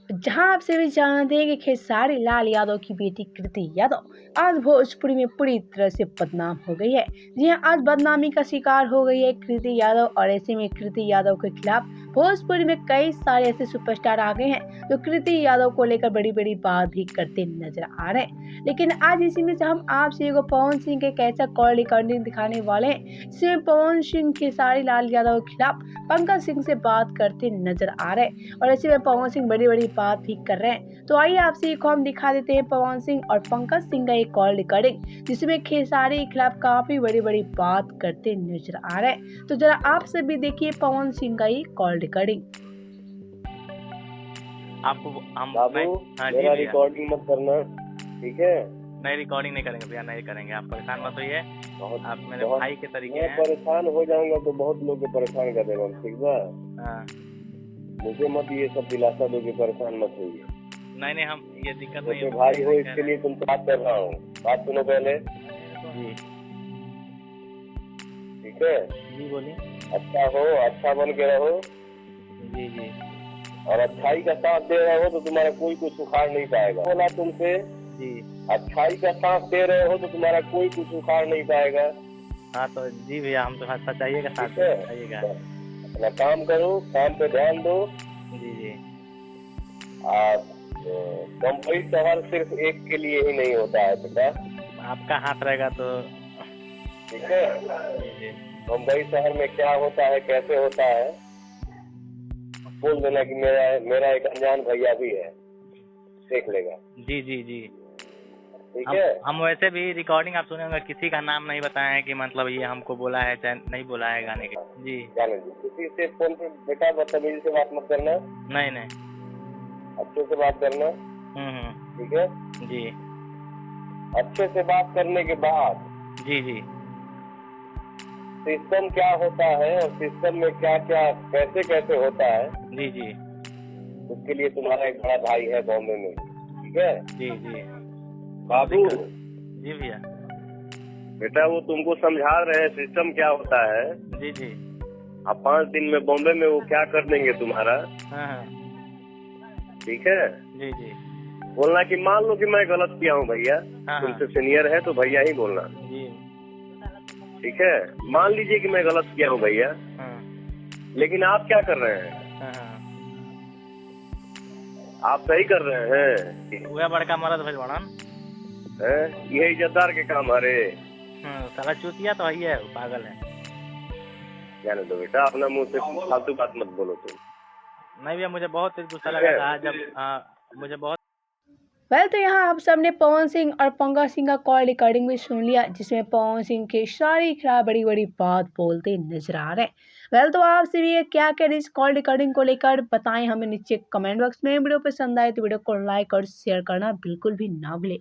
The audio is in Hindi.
जहां आप सभी जानते हैं कि खेसारी लाल यादव की बेटी कृति यादव आज भोजपुरी में पूरी तरह से बदनाम हो गई है। जी हां, आज बदनामी का शिकार हो गई है कृति यादव और ऐसे में कृति यादव के खिलाफ भोजपुरी में कई सारे ऐसे सुपरस्टार आ गए हैं जो कृति यादव को लेकर बड़ी बड़ी बात भी करते नजर आ रहे हैं। लेकिन आज इसी में से हम आपसे एगो पवन सिंह के कैसा कॉल रिकॉर्डिंग दिखाने वाले हैं जिसमें पवन सिंह खेसारी लाल यादव के खिलाफ पंकज सिंह से बात करते नजर आ रहे हैं और ऐसे में पवन सिंह बड़ी बड़ी बात भी कर रहे हैं। तो आइए आपसे एक हम दिखा देते हैं पवन सिंह और पंकज सिंह का एक कॉल रिकॉर्डिंग जिसमें खेसारी के खिलाफ काफी बड़ी बड़ी बात करते नजर आ रहे हैं। तो जरा आप सब भी देखिए पवन सिंह का ये कॉल रिकॉर्डिंग। आपको हम बाबू हाँ जी मेरा भैया, रिकॉर्डिंग मत करना, ठीक है? नहीं रिकॉर्डिंग नहीं करेंगे भैया, नहीं करेंगे। आप परेशान मत होइए, बहुत आप मेरे बहुत भाई के तरीके मैं हैं। परेशान हो जाऊंगा तो बहुत लोग को परेशान कर देगा, ठीक बा? हाँ, मुझे मत ये सब दिलासा दो कि परेशान मत होइए। नहीं नहीं, हम ये दिक्कत नहीं छोटे है। भाई हो इसके लिए तुमसे बात कर रहा हूँ, बात सुनो पहले, जी ठीक है? जी बोलिए। अच्छा हो, अच्छा बन के रहो जी जी और अच्छाई का साथ दे रहे हो तो तुम्हारा कोई कुछ उखाड़ नहीं पाएगा। बोला तुमसे, जी। अच्छाई का साथ दे रहे हो तो तुम्हारा कोई कुछ उखाड़ नहीं पाएगा। हाँ तो जी भैया, हम तो सच्चाइएगा, साथ ठीक है? बताइएगा। अपना काम करो, काम पे ध्यान दो। जी जी बम्बई शहर सिर्फ एक के लिए ही नहीं होता है बेटा, आपका हाथ रहेगा तो। ठीक है? जी जी बम्बई शहर में क्या होता है, कैसे होता है, बोल देना कि मेरा एक अनजान भैया भी है, देख लेगा। जी जी जी। ठीक है? हम वैसे भी रिकॉर्डिंग आप सुने होंगे, किसी का नाम नहीं बताए हैं कि मतलब ये हमको बोला है चाहे नहीं बोला है गाने के। जी जाने दो, किसी से फोन पे बेटा बदतमीजी से बात मत करना, नहीं नहीं। अच्छे से बात करना, ठीक है? जी अच्छे से बात करने के बाद जी जी सिस्टम क्या होता है और सिस्टम में क्या क्या कैसे कैसे होता है, जी जी उसके लिए तुम्हारा एक बड़ा भाई है बॉम्बे में, ठीक है? जी जी बाबू जी भैया। बेटा वो तुमको समझा रहे हैं सिस्टम क्या होता है। जी जी अब 5 दिन में बॉम्बे में वो क्या कर देंगे तुम्हारा, हाँ हाँ ठीक है? जी जी बोलना कि मान लो कि मैं गलत किया हूँ भैया, हाँ तुमसे सीनियर है तो भैया ही बोलना, जी ठीक है? मान लीजिए कि मैं गलत किया हूँ भैया, हाँ लेकिन आप क्या कर रहे हैं? हाँ हाँ। आप सही कर रहे हैं, वह बड़का मरद भइल बड़न। ये इज्जतदार के काम हरे। साला चूतिया तो है, वो पागल है। जाने दो बेटा, अपना मुंह से फालतू बात मत बोलो तुम। नहीं भैया, मुझे बहुत गुस्सा लगा था जब मुझे बहुत। तो यहाँ आप सबने पवन सिंह और पंकज सिंह का कॉल रिकॉर्डिंग भी सुन लिया जिसमें पवन सिंह के सारी खिलाफ बड़ी बड़ी बात बोलते नजर आ रहे हैं। तो आप सभी ये क्या करें इस कॉल रिकॉर्डिंग को लेकर बताएं हमें नीचे कमेंट बॉक्स में। वीडियो पसंद आए तो वीडियो को लाइक और शेयर करना बिल्कुल भी ना भूलें।